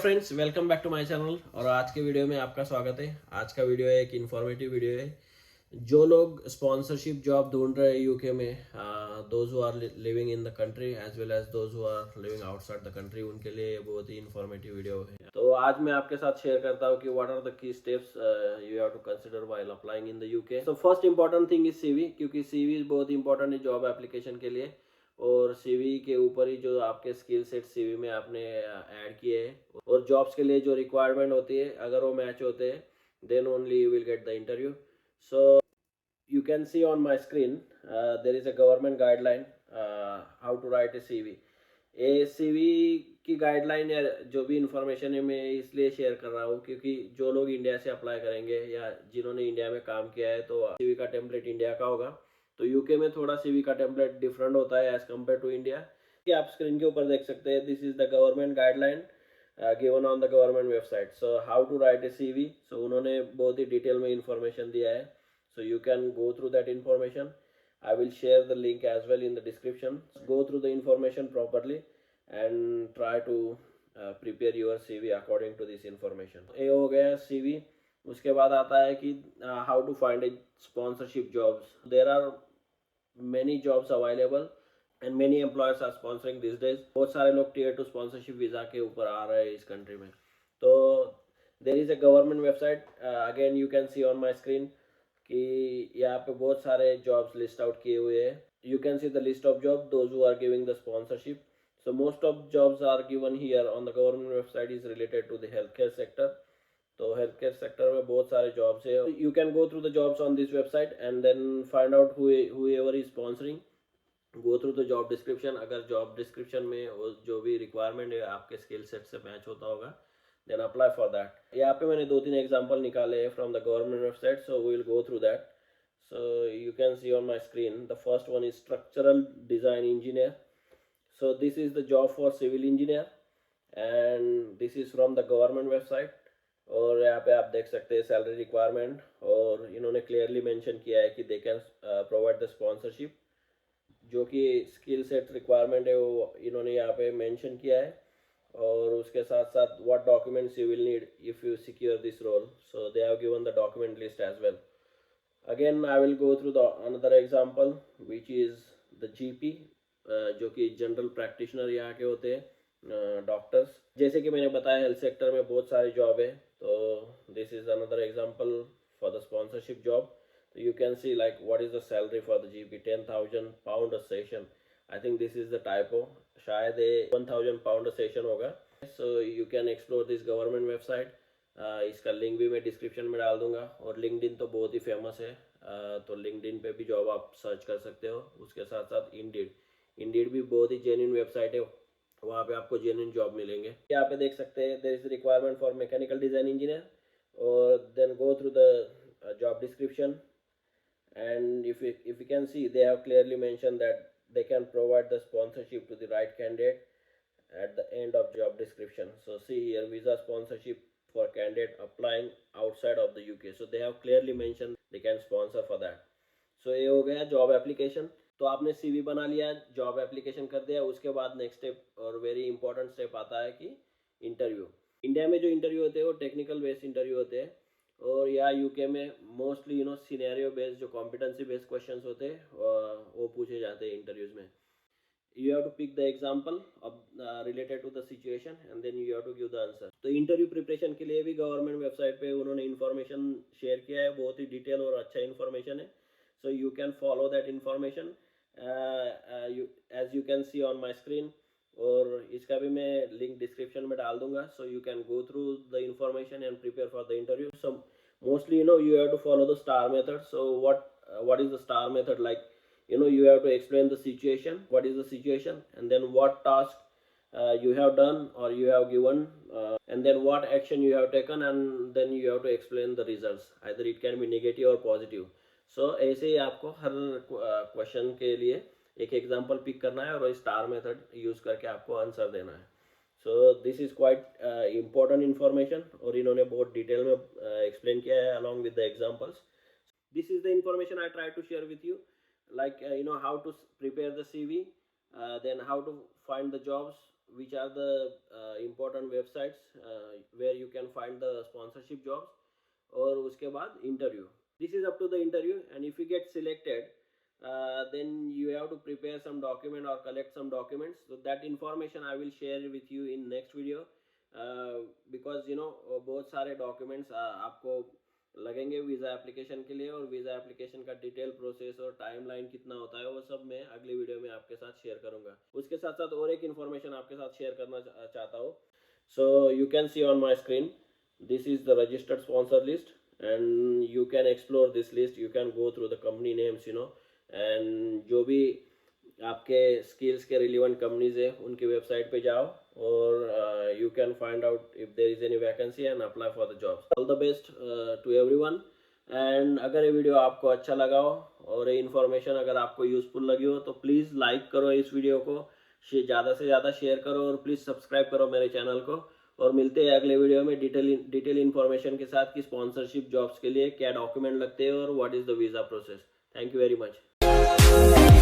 Friends, welcome back to my channel. और आज के वीडियो में आपका स्वागत है। आज का वीडियो एक इन्फॉर्मेटिव वीडियो है। जो लोग स्पॉन्सरशिप जॉब ढूंढ रहे हैं यूके में, those who are living in the country as well as those who are living outside the country, उनके लिए बहुत ही इन्फॉर्मेटिव वीडियो है। तो आज मैं आपके साथ शेयर करता हूँ कि what are the key steps you have to consider while applying in the UK. So first important thing is CV, क्योंकि सीवी बहुत इंपॉर्टेंट है जॉब एप्लीकेशन के लिए। और सीवी के ऊपर ही जो आपके स्किल सेट सीवी में आपने ऐड किए हैं और जॉब्स के लिए जो रिक्वायरमेंट होती है, अगर वो मैच होते हैं then only you will get the interview. So you can see on my screen, there is a government guideline how to write a CV। A CV की गाइडलाइन या जो भी इंफॉर्मेशन है मैं इसलिए शेयर कर रहा हूँ क्योंकि जो लोग इंडिया से अप्लाई करेंगे या जिन्होंने इंडिया में काम किया है तो सीवी का टेम्पलेट इंडिया का होगा। तो यूके में थोड़ा सीवी का टेम्पलेट डिफरेंट होता है एज कम्पेयर टू इंडिया। आप स्क्रीन के ऊपर देख सकते हैं, this is the government guideline given on the government website. So how to write a CV, so उन्होंने बहुत ही डिटेल में इंफॉर्मेशन दिया है। So you can go through that information. I will share the link as well in the description. Go through the information properly and try to prepare your CV according to this information. ये हो गया CV। उसके बाद आता है कि how to find a sponsorship jobs. There are many jobs available and many employers are sponsoring these days. बहुत सारे लोग tier 2 sponsorship visa के ऊपर आ रहे हैं इस country में। तो there is a government website, again you can see on my screen कि यहाँ पे बहुत सारे जॉब्स लिस्ट आउट किए हुए हैं। You can see the list of job those who are giving the sponsorship. So most of jobs are given here on the government website is related to the health care sector. तो health care sector में बहुत सारे jobs है। You can go through the jobs on this website and then find out whoever is sponsoring. Go through the job description. अगर job description में जो भी requirement है आपके स्किल सेट से मैच होता होगा then apply for that। यहाँ पे मैंने 2-3 एग्जांपल निकाले हैं from the government website, so we will go through that। So you can see on my screen, the first one is structural design engineer। So this is the job for civil engineer and this is from the government website। और यहाँ पे आप देख सकते हैं salary requirement और इन्होंने clearly mention किया है कि they can provide the sponsorship. जो कि स्किल सेट रिक्वायरमेंट है वो इन्होंने यहाँ पे मेंशन किया है। और उसके साथ साथ what documents you will need if you secure this role, so they have given the document list as well. Again I will go through the another example which is the GP, जो कि general practitioner यहाँ के होते हैं, doctors. जैसे कि मैंने बताया हेल्थ सेक्टर में बहुत सारे जॉब है, तो this is another example for the sponsorship job. तो you can see like what is the salary for the GP, £10,000 a session. I think this is the typo, शायद ये £1,000 सेशन होगा। So you can explore this government website. इसका link भी मैं description में डाल दूंगा। और लिंक्डइन तो बहुत ही फेमस है, तो लिंक्डइन पे भी जॉब आप सर्च कर सकते हो। उसके साथ साथ इंडीड भी बहुत ही जेन्युइन वेबसाइट है, वहाँ पे आपको जेन्युइन जॉब मिलेंगे। यहाँ पे देख सकते हैं there is requirement for mechanical design engineer. और then go through the job description and if you can see they have clearly mentioned that they can provide the sponsorship to the right candidate at the end of job description। So see here, visa sponsorship for candidate applying outside of the UK, so they have clearly mentioned they can sponsor for that। So ये हो गया job application. तो आपने CV बना लिया, job application कर दिया, उसके बाद नेक्स्ट स्टेप और वेरी इंपॉर्टेंट स्टेप आता है कि इंटरव्यू। इंडिया में जो इंटरव्यू होते हैं वो टेक्निकल बेस्ड इंटरव्यू होते हैं और या यूके में मोस्टली सिनेरियो बेस्ड जो कॉम्पिटेंसी बेस्ड क्वेश्चंस होते हैं वो पूछे जाते हैं इंटरव्यूज में। You have to pick the example related to the situation and then you have to give the answer. तो इंटरव्यू प्रिपरेशन के लिए भी गवर्नमेंट वेबसाइट पे उन्होंने इन्फॉर्मेशन शेयर किया है, बहुत ही डिटेल और अच्छा इन्फॉर्मेशन है। So you can follow that information as you can see on my screen. और इसका भी मैं लिंक डिस्क्रिप्शन में डाल दूंगा, so you can go through the information and prepare for the interview. So mostly you have to follow the star method। So what is the star method like? You have to explain the situation, what is the situation, and then what task you have done or you have given, and then what action you have taken, and then you have to explain the results, either it can be negative or positive। So ऐसे ही आपको हर question के लिए एक example pick करना है और star method use करके आपको आंसर देना है। So this is quite important information और इन्होंने बहुत डिटेल में एक्सप्लेन किया है along with the examples. This is the information I try to share with you, like how to prepare the CV, then how to find the jobs, which are the important websites where you can find the sponsorship jobs, और उसके बाद interview. This is up to the interview, and if you get selected, then you have to prepare some document or collect some documents. So that information I will share with you in next video, because बहुत सारे documents आपको लगेंगे visa application के लिए, और visa application का detail process और timeline कितना होता है वो सब मैं अगली वीडियो में आपके साथ शेयर करूंगा. उसके साथ साथ और एक इन्फॉर्मेशन आपके साथ शेयर करना चाहता हूँ. सो you can see on my screen, this is the registered sponsor list, and you can explore this list. You can go through the company names, and जो भी आपके स्किल्स के रिलेवेंट कंपनीज है उनकी वेबसाइट पे जाओ, और you can find out if there is any vacancy and apply for the jobs. All the best to everyone. And अगर ये वीडियो आपको अच्छा लगा हो और ये इन्फॉर्मेशन अगर आपको यूजफुल लगी हो, तो प्लीज़ लाइक करो इस वीडियो को, ज़्यादा से ज़्यादा शेयर करो, और प्लीज़ सब्सक्राइब करो मेरे चैनल को. और मिलते हैं अगले वीडियो में डिटेल इन्फॉर्मेशन के साथ कि स्पॉन्सरशिप जॉब्स के लिए क्या डॉक्यूमेंट लगते हैं और what is the visa process. Thank you very much.